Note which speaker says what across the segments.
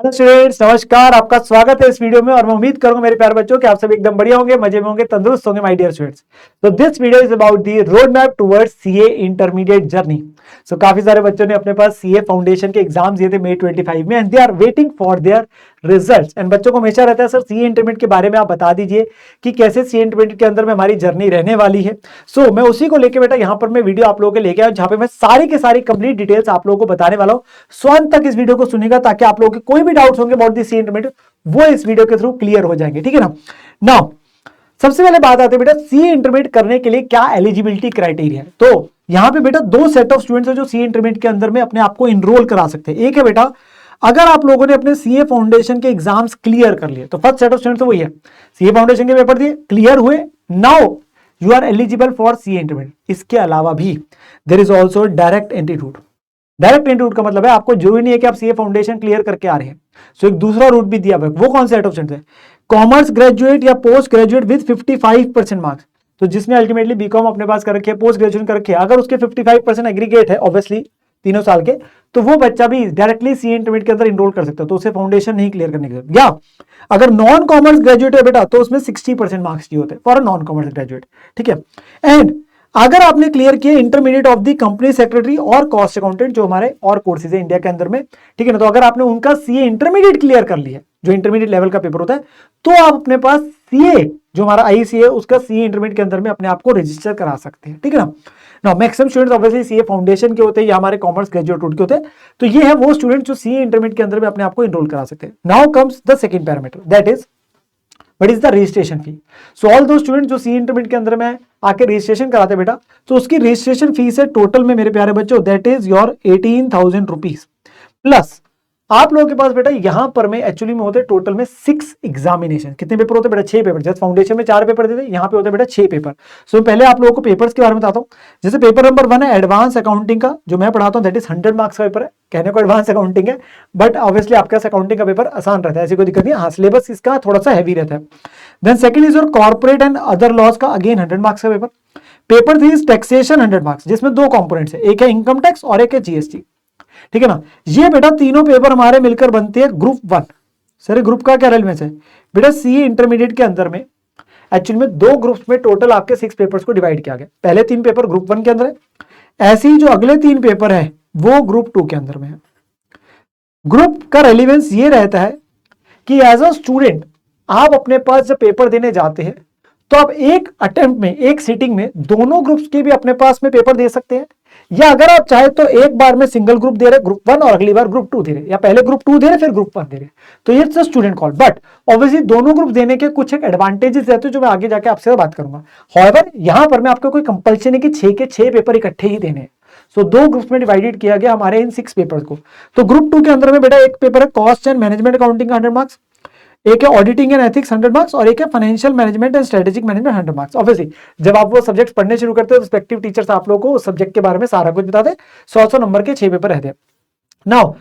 Speaker 1: Hello students, नमस्कार। आपका स्वागत है इस वीडियो में और मैं उम्मीद करूंगा मेरे प्यारे बच्चों कि आप सब एकदम बढ़िया होंगे, मजे में होंगे, तंदुरुस्त होंगे माय डियर स्टूडेंट्स। तो this video is about the road map towards CA intermediate journey. So काफी सारे बच्चों ने अपने पास सीए फाउंडेशन के एग्जाम दिए थे May 25 में and they are waiting for their results. And बच्चों को हमेशा रहता है सर सीए इंटरमीडिएट के बारे में आप बता दीजिए कि कैसे सीए इंटरमीडिएट के अंदर में हमारी जर्नी रहने वाली है। सो मैं उसी को लेकर बेटा यहाँ पर मैं वीडियो आप लोगों के लेके आया जहां पे मैं सारी के सारी कंप्लीट डिटेल्स आप लोगों को बताने वाला हूँ। सो अंत तक इस वीडियो को सुनेगा ताकि आप लोगों के कोई भी डाउट्स होंगे अबाउट दी सीए इंटरमीडिएट वो इस वीडियो के थ्रू क्लियर हो जाएंगे। ठीक है ना। नाउ सबसे पहले बात आती है बेटा सीए इंटरमीडिएट करने के लिए क्या एलिजिबिलिटी क्राइटेरिया है। तो यहां पे बेटा दो सेट ऑफ स्टूडेंट्स हैं जो सीए इंटरमीडिएट के अंदर में अपने आप को इनरोल करा सकते हैं। एक है बेटा अगर आप लोगों ने अपने सीए फाउंडेशन के एग्जाम्स क्लियर कर लिए तो फर्स्ट सेट ऑफ स्टूडेंट्स तो वही है, सीए फाउंडेशन के पेपर दिए, क्लियर हुए, now you are eligible for CA intermediate. इसके अलावा भी there is also direct entry route. Direct entry route का मतलब है आपको जरूरी नहीं है कि आप सीए फाउंडेशन क्लियर करके आ रहे हैं। सो एक दूसरा रूट भी दिया हुआ है। वो कौन सा सेट ऑफ स्टूडेंट्स है? कॉमर्स ग्रेजुएट या पोस्ट ग्रेजुएट विद 55% मार्क्स। तो जिसने अल्टीमेटली बीकॉम अपने पास कर रखे हैं, पोस्ट ग्रेजुएशन कर रखे हैं, अगर उसके 55% एग्रीगेट है ऑब्वियसली तीनों साल के, तो वो बच्चा भी डायरेक्टली सीए इंटरमीडिएट के अंदर इनरोल कर सकता है। तो उसे फाउंडेशन नहीं क्लियर करने की जरूरत। या अगर नॉन कॉमर्स ग्रेजुएट है बेटा तो उसमें 60% मार्क्स चाहिए होते हैं फॉर नॉन कॉमर्स ग्रेजुएट। ठीक है। एंड अगर आपने क्लियर किया intermediate of the company secretary और कॉस्ट अकाउंटेंट जो हमारे और कोर्सेज है इंडिया के अंदर में, ठीक है ना, तो अगर आपने उनका सीए इंटरमीडिएट क्लियर कर लिया जो इंटरमीडिएट लेवल का पेपर होता है तो आप अपने पास सीए जो हमारा आईसीए उसका सीए इंटरमीडिएट के अंदर में अपने आप को रजिस्टर करा सकते हैं। ठीक है ना। Now maximum students obviously CA foundation के होते हैं या हमारे कॉमर्स ग्रेजुएट रूट के होते हैं। तो ये है वो स्टूडेंट जो सीए इंटरमीडिएट के अंदर में अपने आप को इनरोल करा सकते हैं। Now comes the second parameter that is what is the registration fee. So all दो स्टूडेंट जो सीए इंटरमीडिएट के अंदर में आके रजिस्ट्रेशन कराते बेटा तो उसकी रजिस्ट्रेशन फीस है टोटल में मेरे प्यारे बच्चों that is your 18,000 rupees plus आप लोगों के पास बेटा यहां पर में एक्चुअली में होते टोटल में 6 एग्जामिनेशन। कितने पेपर होते बेटा? 6 पेपर। जैसे फाउंडेशन में 4 पेपर देते, यहां पे होते बेटा 6 पेपर। सो पहले आप लोगों को पेपर्स के बारे में बताता हूं। जैसे पेपर नंबर 1 है एडवांस अकाउंटिंग का जो मैं पढ़ाता हूं दैट इज 100 मार्क्स का पेपर है। कहने को एडवांस अकाउंटिंग है बट ऑब्वियसली आपका अकाउंटिंग का पेपर आसान रहता है, ऐसी कोई दिक्कत नहीं। हाँ सिलेबस इसका थोड़ा सा हैवी रहता है। Then second is your corporate and other laws का अगेन 100 मार्क्स का paper. Paper 3 is taxation 100 marks जिसमें दो कंपोनेंट्स है, एक है इनकम टैक्स और एक है जीएसटी। ठीक है ना। ये बेटा तीनों पेपर हमारे मिलकर बनते हैं ग्रुप 1। सर ग्रुप का क्या रेलेवेंस है बेटा? सीए इंटरमीडिएट के अंदर में एक्चुअली में 2 ग्रुप्स में टोटल आपके 6 पेपर्स को डिवाइड किया गया। पहले 3 पेपर ग्रुप 1 के अंदर है, ऐसे ही जो अगले 3 पेपर है वो ग्रुप 2 के अंदर में है। ग्रुप का रेलेवेंस ये रहता है कि एज अ स्टूडेंट आप अपने पास जब पेपर देने जाते हैं तो आप एक अटेम्प्ट में एक सिटिंग में दोनों ग्रुप्स के भी अपने पास में पेपर दे सकते हैं, या अगर आप चाहे तो एक बार में सिंगल ग्रुप दे रहे ग्रुप 1 और अगली बार ग्रुप 2 दे रहे, या पहले ग्रुप 2 दे रहे फिर ग्रुप 1 दे रहे। तो ये स्टूडेंट कॉल। बट ऑब्वियसली दोनों ग्रुप देने के कुछ एक एडवांटेजेस रहते हैं जो मैं आगे जाके आपसे बात करूंगा। हाउएवर यहां पर मैं आपको कोई कंपल्शन है कि 6 के 6 पेपर इकट्ठे ही देने हैं। सो 2 ग्रुप्स में डिवाइडेड किया गया हमारे इन 6 पेपर्स को। तो ग्रुप 2 के अंदर में बेटा एक पेपर है कॉस्ट एंड मैनेजमेंट अकाउंटिंग का 100 मार्क्स, एक है ऑडिटिंग एंड एथिक्स 100 मार्क्स और एक है financial management and strategic management 100 marks. Obviously जब आप वो सब्जेक्ट पढ़ने शुरू करते हो तो रिस्पेक्टिव टीचर्स आप लोगों को उस सब्जेक्ट के बारे में सारा कुछ बताते हैं। 100 नंबर के 6 पेपर रहते हैं। नाउ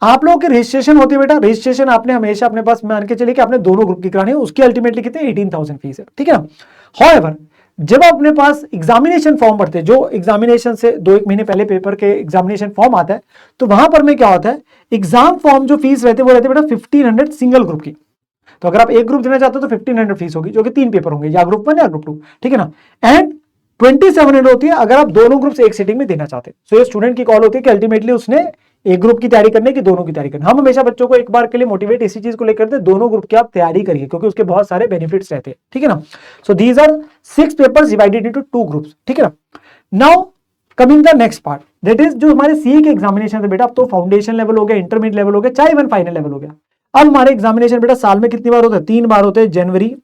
Speaker 1: आप लोगों की रजिस्ट्रेशन होती है बेटा, रजिस्ट्रेशन आपने हमेशा अपने पास मान के चलिए कि आपने दोनों ग्रुप की करानी है, उसकी अल्टीमेटली कितने 18,000 फीस है। ठीक है ना। हाउएवर जब आप अपने पास एग्जामिनेशन फॉर्म भरते हैं, जो एग्जामिनेशन से 2-1 महीने पहले पेपर के एग्जामिनेशन फॉर्म आता है, तो वहां पर में क्या होता है एग्जाम फॉर्म जो फीस रहती है वो रहती है बेटा 1500 सिंगल ग्रुप की। तो अगर आप एक ग्रुप देना चाहते हो तो 1500 फीस होगी जो कि 3 पेपर होंगे, या ग्रुप 1 या ग्रुप 2। ठीक है ना। एंड 2700 होती है अगर आप दोनों ग्रुप एक सिटिंग में देना चाहते हैं। सो ये स्टूडेंट की कॉल होती है कि अल्टीमेटली उसने एक ग्रुप की तैयारी करने की दोनों की तैयारी करनी। हम हमेशा बच्चों को एक बार के लिए मोटिवेट इसी चीज को लेकर दोनों ग्रुप की आप तैयारी करिए क्योंकि उसके बहुत सारे बेनिफिट्स रहते हैं। ठीक है ना। So these are 6 papers divided into 2 groups. ठीक है ना। Now coming the next part that is जो हमारे सीए के एग्जामिनेशन है बेटा, अब तो फाउंडेशन लेवल हो गया, इंटरमीडिएट लेवल हो गया, चाहे इवन फाइनल लेवल हो गया। अब हमारे एग्जामिनेशन बेटा साल में कितनी बार होता है? 3 बार होते हैं, जनवरी,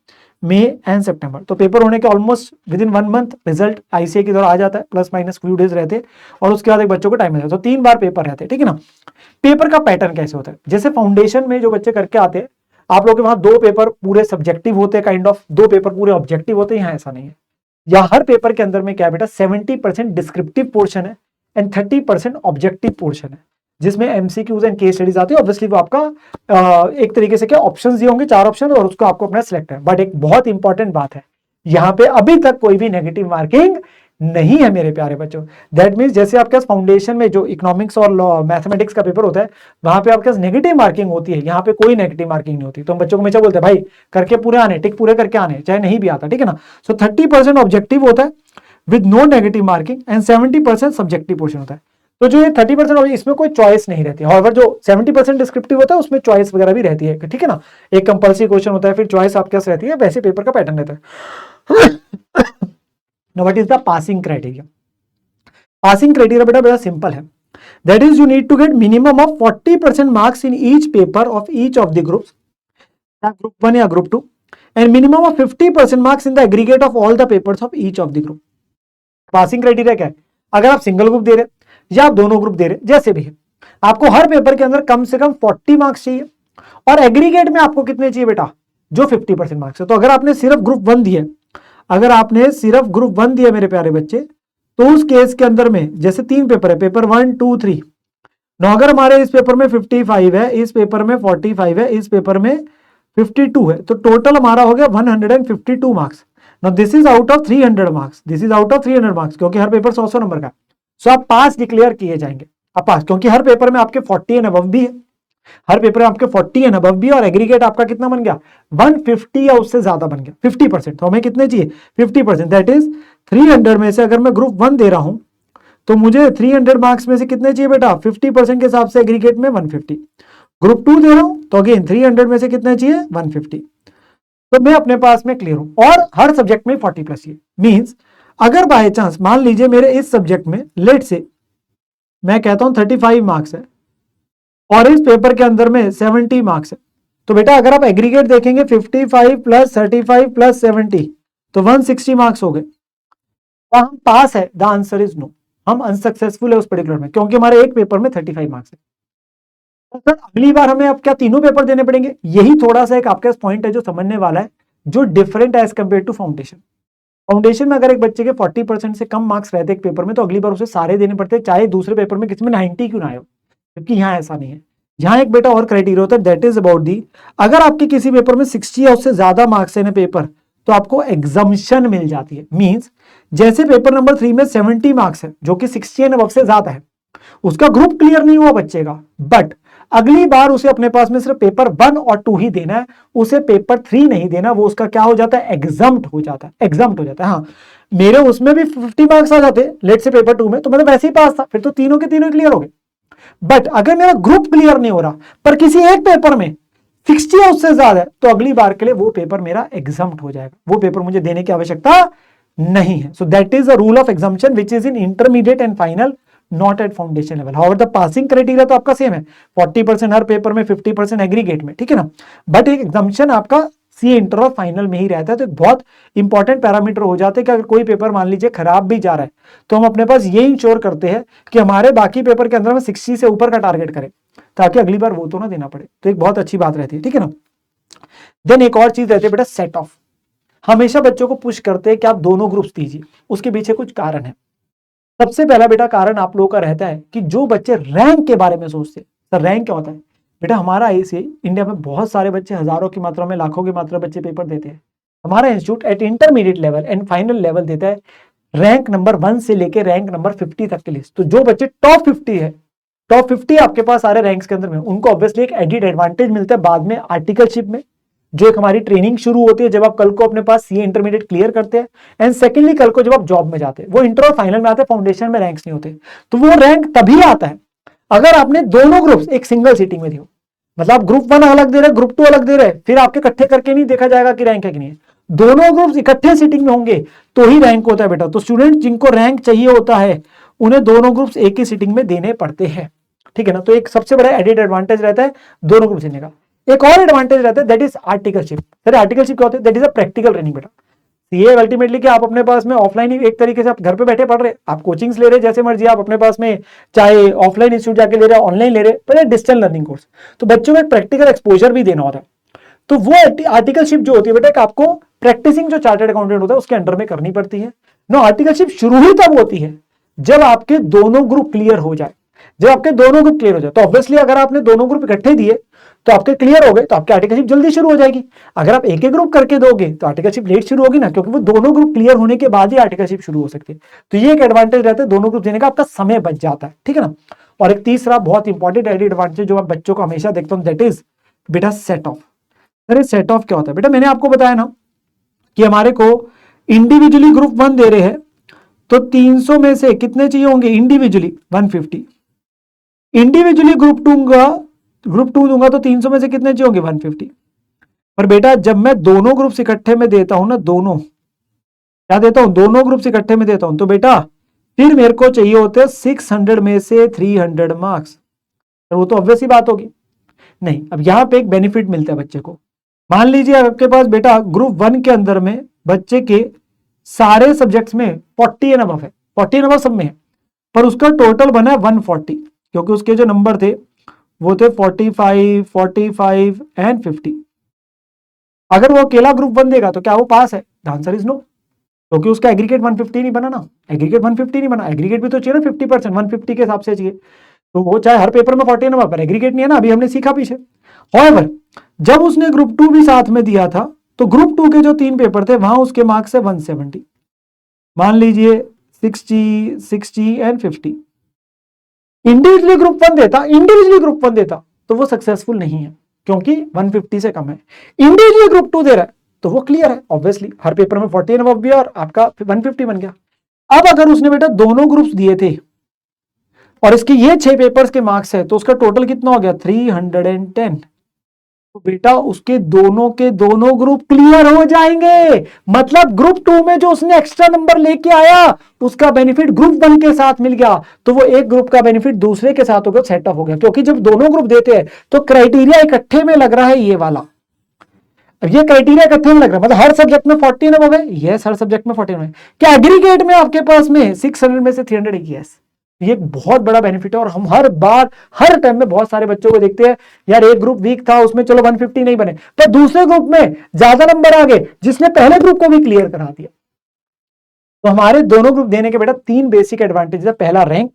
Speaker 1: मई एंड सितंबर। तो पेपर होने के almost with in 1 month result ICA की तरह आ जाता है, प्लस माइनस फ्यू डेज रहते हैं और उसके बाद एक बच्चों को टाइम मिलता है। तो 3 बार पेपर रहते हैं। ठीक है ना। पेपर का पैटर्न कैसे होता है? जैसे फाउंडेशन में जो बच्चे करके आते हैं आप लोग के वहां 2 पेपर पूरे सब्जेक्टिव होते हैं, काइंड ऑफ 2 पेपर पूरे ऑब्जेक्टिव होते हैं। यहाँ ऐसा नहीं है। या हर पेपर के अंदर में क्या बेटा 70% डिस्क्रिप्टिव पोर्शन है एंड 30% ऑब्जेक्टिव पोर्शन है जिसमें एमसीक्यूज एंड केस स्टडीज आती है। ऑब्वियसली वो आपका एक तरीके से क्या ऑप्शंस दिए होंगे, 4 ऑप्शन, और उसको आपको अपना सिलेक्ट है। बट एक बहुत इंपॉर्टेंट बात है, यहाँ पे अभी तक कोई भी नेगेटिव मार्किंग नहीं है मेरे प्यारे बच्चों। दैट मीन्स जैसे आपके पास फाउंडेशन में जो इकोनॉमिक्स और मैथमेटिक्स का पेपर होता है वहां पे आपके पास नेगेटिव मार्किंग होती है, यहाँ पे कोई नेगेटिव मार्किंग नहीं होती। तो हम बच्चों को हमेशा बोलते हैं भाई करके पूरे आने, टिक पूरे करके आने, चाहे नहीं भी आता, ठीक है ना। सो 30% ऑब्जेक्टिव होता है with no negative marking and 70% subjective portion होता है। तो जो ये 30% इसमें कोई चॉइस नहीं रहती। हाउएवर जो 70% डिस्क्रिप्टिव होता है उसमें चॉइस वगैरह भी रहती है, ठीक है ना। एक कंपल्सरी क्वेश्चन होता है, फिर चॉइस आपके पास रहती है, वैसे पेपर का पैटर्न रहता है। Now what is the passing criteria? Passing criteria बेटा बड़ा सिंपल है। That is you need to get minimum of 40% marks in each paper of each of the groups, group 1 या group 2, and minimum of 50% marks in the aggregate of all the papers of each of the group. Passing criteria क्या है? अगर आप single group दे रहे या आप दोनों group दे रहे, जैसे भी है, आपको हर पेपर के अंदर कम से कम 40 मार्क्स चाहिए, और एग्रीगेट में आपको कितने चाहिए बेटा? जो 50% मार्क्स है। तो अगर आपने सिर्फ ग्रुप 1 दिए, अगर आपने सिर्फ ग्रुप 1 दिया मेरे प्यारे बच्चे, तो उस केस के अंदर में जैसे 3 पेपर है, पेपर 1 2 3, नो अगर हमारे इस पेपर में 55 है, इस पेपर में 45 है, इस पेपर में 52 है, तो टोटल हमारा हो गया 152 marks. Now this is out of 300 marks, this is out of 300 marks, क्योंकि हर पेपर 100 नंबर का। सो आप पास डिक्लेयर किए जाएंगे, आप पास, क्योंकि हर पेपर में आपके 40 एंड अबव भी है, हर पेपर में आपके 40 एंड अबव भी, और एग्रीगेट आपका कितना बन गया? 150 या उससे ज्यादा बन गया, 50%। तो हमें कितने चाहिए? 50%। दैट इज 300 में से अगर मैं ग्रुप 1 दे रहा हूं तो मुझे 300 मार्क्स में से कितने चाहिए बेटा? 50% के हिसाब से एग्रीगेट में 150। ग्रुप 2 दे रहा हूं तो अगेन 300 में से कितने चाहिए? 150। तो मैं अपने पास में क्लियर हूं, और हर सब्जेक्ट में 40+ चाहिए। मींस अगर बाय चांस मान लीजिए मेरे इस सब्जेक्ट में लेट से मैं कहता हूं 35 मार्क्स है, और इस पेपर के अंदर में 70 मार्क्स है, तो बेटा अगर आप एग्रीगेट देखेंगे 55 + 35 + 70 तो 160 मार्क्स हो गए। हम पास है? द आंसर इज नो, हम अनसक्सेसफुल है उस पर्टिकुलर में, क्योंकि हमारे एक पेपर में 35 मार्क्स है। तो सर अगली बार हमें अब क्या तीनों पेपर देने पड़ेंगे? यही थोड़ा सा एक आपके पास पॉइंट है जो समझने वाला है, जो डिफरेंट है as compare to foundation. Foundation में अगर एक बच्चे के 40% से कम मार्क्स रहते एक पेपर में, तो अगली बार उसे सारे देने पड़ते, चाहे दूसरे पेपर में किसी में 90 क्यों ना आए, जबकि यहाँ ऐसा नहीं है। यहाँ एक बेटा और क्राइटेरिया होता है, दैट इज अबाउट दी, अगर आपके किसी पेपर में 60 या उससे ज्यादा मार्क्स है पेपर, तो आपको एग्जम्पशन मिल जाती है। मींस जैसे पेपर नंबर 3 में 70 मार्क्स है, जो कि 60 एंड अबव से ज्यादा है, उसका ग्रुप क्लियर नहीं हुआ बच्चे का, बट अगली बार उसे अपने पास में सिर्फ पेपर 1 और 2 ही देना है, उसे पेपर 3 नहीं देना। वो उसका क्या हो जाता है? एग्जम्प्ट हो जाता है, एग्जम्प्ट हो जाता है। हाँ, मेरे उसमें भी 50 मार्क्स आ जाते लेट से पेपर 2 में, तो मैं तो वैसे ही पास था, फिर तो तीनों के तीनों क्लियर हो गए। बट अगर मेरा ग्रुप क्लियर नहीं हो रहा, पर किसी एक पेपर में 60 या उससे ज्यादा है, तो अगली बार के लिए वो पेपर मेरा एग्जम्प्ट हो जाएगा, वो पेपर मुझे देने की आवश्यकता नहीं है। So that is a rule of exemption which is in intermediate and final, not at foundation level. However the passing criteria तो आपका सेम है, 40% हर पेपर में, 50% एग्रीगेट में, ठीक है ना। बट एक एग्जम्पशन आपका सी इंटर और फाइनल में ही रहता है। तो एक बहुत इंपॉर्टेंट पैरामीटर हो जाते हैं कि अगर कोई पेपर मान लीजिए खराब भी जा रहा है, तो हम अपने पास ये इंश्योर करते हैं कि हमारे बाकी पेपर के अंदर में 60 से ऊपर का टारगेट करें, ताकि अगली बार वो तो ना देना पड़े। तो एक बहुत अच्छी बात रहती है, ठीक है ना। देन एक और चीज रहती है बेटा, सेट ऑफ। हमेशा बच्चों को पुश करते हैं कि आप दोनों ग्रुप्स दीजिए, उसके पीछे कुछ कारण है। सबसे पहला बेटा कारण आप लोगों का रहता है कि जो बच्चे रैंक के बारे में सोचते हैं, सर रैंक क्या होता है बेटा? हमारा ICAI इंडिया में बहुत सारे बच्चे, हजारों की मात्रा में, लाखों की मात्रा बच्चे पेपर देते हैं। हमारा institute eight intermediate level and final level देता है रैंक नंबर 1 से लेकर रैंक नंबर 50 तक की लिस्ट। तो जो बच्चे टॉप 50 है, टॉप 50 आपके पास सारे रैंक्स के अंदर में, उनको ऑब्वियसली एक एडिड एडवांटेज मिलता है बाद में आर्टिकलशिप में, जो एक हमारी ट्रेनिंग शुरू होती है जब आप कल को अपने पास CA इंटरमीडिएट क्लियर करते हैं, एंड सेकेंडली कल को जब आप जॉब में जाते हैं। वो इंटर और फाइनल में आते हैं, फाउंडेशन में रैंक्स नहीं होते। तो वो रैंक तभी आता है अगर आपने दोनों ग्रुप्स एक सिंगल सीटिंग में दिए। मतलब आप ग्रुप 1 अलग दे रहे, ग्रुप 2 अलग दे रहे, फिर आपके इकट्ठे करके नहीं देखा जाएगा कि रैंक है कि नहीं है। दोनों ग्रुप्स इकट्ठे सीटिंग में होंगे तो ही रैंक होता है बेटा। तो स्टूडेंट जिनको रैंक चाहिए होता है, उन्हें दोनों ग्रुप्स एक ही सीटिंग में देने पड़ते हैं, ठीक है ना। तो एक सबसे बड़ा एडिड एडवांटेज रहता है दोनों ग्रुप देने का। एक और एडवांटेज रहता है, that is articleship. Sir articleship क्या होता है? That is a practical training बेटा। ये अल्टीमेटली कि आप अपने पास में ऑफलाइन ही एक तरीके से आप घर पे बैठे पढ़ रहे, आप कोचिंग्स ले रहे जैसे मर्जी, आप अपने पास में चाहे ऑफलाइन इंस्टीट्यूट जाके ले रहे, ऑनलाइन ले रहे, पर डिजिटल लर्निंग कोर्स। तो बच्चों को एक प्रैक्टिकल एक्सपोजर भी देना होता है। तो वो आर्टिकलशिप जो होती है बेटा, आपको प्रैक्टिसिंग जो चार्टर्ड अकाउंटेंट होता है उसके अंडर में करनी पड़ती है। नो, आर्टिकलशिप शुरू ही तब होती है जब आपके दोनों ग्रुप क्लियर हो जाए। जब आपके दोनों ग्रुप क्लियर हो जाए, तो ऑब्वियसली अगर आपने दोनों ग्रुप इकट्ठे दिए तो आपके क्लियर हो गए तो आपकी आर्टिकलशिप जल्दी शुरू हो जाएगी। अगर आप एक एक ग्रुप करके दोगे तो आर्टिकलशिप लेट शुरू होगी ना, क्योंकि वो दोनों ग्रुप क्लियर होने के बाद ही आर्टिकलशिप शुरू हो सकती है। तो ये एक एडवांटेज रहता है दोनों ग्रुप देने का, आपका समय बच जाता है, ठीक है ना। और एक तीसरा बहुत इंपॉर्टेंट एडवांटेज जो मैं बच्चों को हमेशा देखता हूं, दैट इज बेटा सेट ऑफ। अरे सेट ऑफ क्या होता है बेटा, मैंने आपको बताया ना कि हमारे को इंडिविजुअली ग्रुप 1 दे रहे हैं तो 300 में से कितने चाहिए होंगे इंडिविजुअली 150, इंडिविजुअली ग्रुप 2 दूंगा तो 300 में से कितने चाहिए होंगे 150। पर बेटा जब मैं दोनों ग्रुप्स इकट्ठे में देता हूं ना, दोनों क्या देता हूं, दोनों ग्रुप्स इकट्ठे में देता हूं, तो बेटा फिर मेरे को चाहिए होते हैं 600 में से 300 मार्क्स। तो वो तो ऑब्वियस ही बात होगी। नहीं, अब यहां पे एक बेनिफिट मिलता है बच्चे को। मान लीजिए आपके पास बेटा ग्रुप 1 के अंदर में बच्चे के सारे सब्जेक्ट्स में 40 एंड अबव है, 40 एंड अबव सब में है, पर उसका टोटल बना है 140, क्योंकि उसके जो नंबर थे वो थे 45, 45 एंड 50। अगर वो अकेला ग्रुप 1 देगा तो क्या वो पास है? द आंसर इज नो, क्योंकि उसका एग्रीगेट 150 नहीं बना ना, एग्रीगेट 150 नहीं बना, एग्रीगेट भी तो चाहिए ना 50%, 150 के हिसाब से चाहिए। तो वो चाहे हर पेपर में 40 नंबर पर एग्रीगेट नहीं है ना, अभी हमने सीखा पीछे। However, जब उसने ग्रुप 2 भी साथ में दिया था तो ग्रुप 2 के जो 3 पेपर थे वहां उसके मार्क्स है 170, मान लीजिए 60, 60 एंड 50। इंडिविजुअली ग्रुप 1 देता तो वो सक्सेसफुल नहीं है, क्योंकि 150 से कम है। इंडिविजुअली ग्रुप 2 दे रहा है तो वो क्लियर है, ऑब्वियसली हर पेपर में 40 एंड अबव भी है और आपका 150 बन गया। अब अगर उसने बेटा दोनों ग्रुप्स दिए थे और इसके ये 6 पेपर्स के मार्क्स है तो उसका टोटल कितना हो गया 310, तो बेटा उसके दोनों के दोनों ग्रुप क्लियर हो जाएंगे। मतलब ग्रुप 2 में जो उसने एक्स्ट्रा नंबर लेके आया उसका बेनिफिट ग्रुप 1 के साथ मिल गया, तो वो एक ग्रुप का बेनिफिट दूसरे के साथ हो गया, सेट ऑफ हो गया। क्योंकि जब दोनों ग्रुप देते हैं तो क्राइटेरिया इकट्ठे में लग रहा है ये वाला। अब ये क्राइटेरिया इकट्ठे में लग रहा है, मतलब हर सब्जेक्ट में 40 नंबर है, यस हर सब्जेक्ट में 40 नंबर। क्या एग्रीगेट में आपके पास में 600 में से 300 है? यस। ये एक बहुत बड़ा बेनिफिट है और हम हर बार हर टाइम में बहुत सारे बच्चों को देखते हैं, यार एक ग्रुप वीक था उसमें चलो 150 नहीं बने, पर दूसरे ग्रुप में ज्यादा नंबर आ गए जिसने पहले ग्रुप को भी क्लियर करा दिया। तो हमारे दोनों ग्रुप देने के बेटा 3 बेसिक एडवांटेज है। पहला रैंक,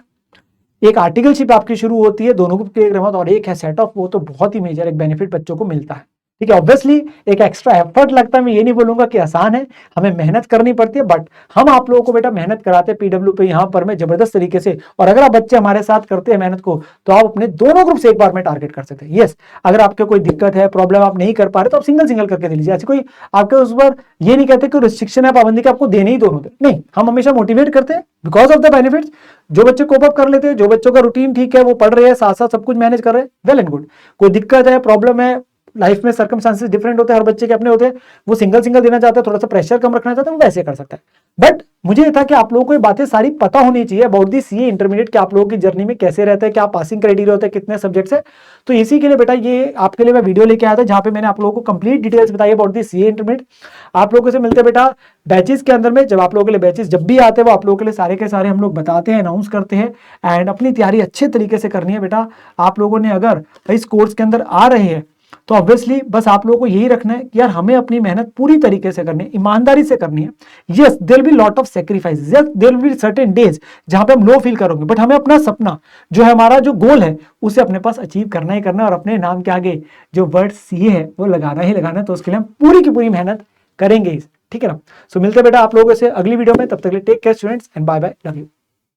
Speaker 1: एक आर्टिकलशिप आपकी शुरू होती है दोनों ग्रुप क्लियर करना, और एक है सेट ऑफ, वो तो बहुत ही मेजर एक बेनिफिट बच्चों को मिलता है। ठीक है, ऑब्वियसली एक एक्स्ट्रा एफर्ट लगता है, मैं ये नहीं बोलूंगा कि आसान है, हमें मेहनत करनी पड़ती है, बट हम आप लोगों को बेटा मेहनत कराते हैं पीडब्ल्यू पे यहाँ पर मैं जबरदस्त तरीके से। और अगर आप बच्चे हमारे साथ करते हैं मेहनत को तो आप अपने दोनों ग्रुप से एक बार में टारगेट कर सकते हैं। यस, अगर आपके कोई दिक्कत है, प्रॉब्लम आप नहीं कर पा रहे तो आप सिंगल सिंगल करके दे लीजिए। ऐसे कोई आपके उस पर ये नहीं कहते कि रिस्ट्रिक्शन है, पाबंदी के आपको देने ही दोनों दे, नहीं, हम हमेशा मोटिवेट करते हैं बिकॉज ऑफ द बेनिफिट्स। जो बच्चे कोप अप कर लेते हैं, जो बच्चों का रूटीन ठीक है, वो पढ़ रहे हैं, साथ साथ सब कुछ मैनेज कर रहे हैं, वेल एंड गुड। कोई दिक्कत है, प्रॉब्लम है, लाइफ में सर्कमस्टांसेस डिफरेंट होते हैं, हर बच्चे के अपने होते हैं, वो सिंगल सिंगल देना चाहता है, थोड़ा सा प्रेशर कम रखना चाहता है, वो वैसे कर सकता है। बट मुझे ये था कि आप लोगों को ये बातें सारी पता होनी चाहिए अबाउट दी सीए इंटरमीडिएट, कि आप लोगों की जर्नी में कैसे रहता है, क्या पासिंग क्राइटेरिया होता है, कितने सब्जेक्ट्स है। तो इसी के लिए बेटा ये आपके लिए मैं वीडियो लेके आया था जहां पे मैंने आप लोगों को कंप्लीट डिटेल्स बताई अबाउट दी सीए इंटरमीडिएट। आप लोगों से मिलते बेटा बैचेस के अंदर में, जब आप लोगों के लिए बैचेस जब भी आते हैं वो आप लोगों के लिए सारे के सारे हम लोग बताते हैं, अनाउंस करते हैं। एंड अपनी तैयारी अच्छे तरीके से करनी है बेटा। आप लोगों ने अगर इस कोर्स के अंदर आ रहे हैं तो ऑब्वियसली बस आप लोगों को यही रखना है कि यार हमें अपनी मेहनत पूरी तरीके से करनी है, ईमानदारी से करनी है। Yes, there will be lot of sacrifices, yes there will be certain days जहां पे हम लो फील करोगे, बट हमें अपना सपना जो है, हमारा जो गोल है, उसे अपने पास अचीव करना ही करना है, और अपने नाम के आगे जो वर्ड सीए है वो लगाना ही लगाना है। तो उसके लिए हम पूरी की पूरी मेहनत करेंगे, ठीक है ना। सो मिलते हैं बेटा आप लोगों से अगली वीडियो में, तब तक के लिए take care students and bye bye, love you.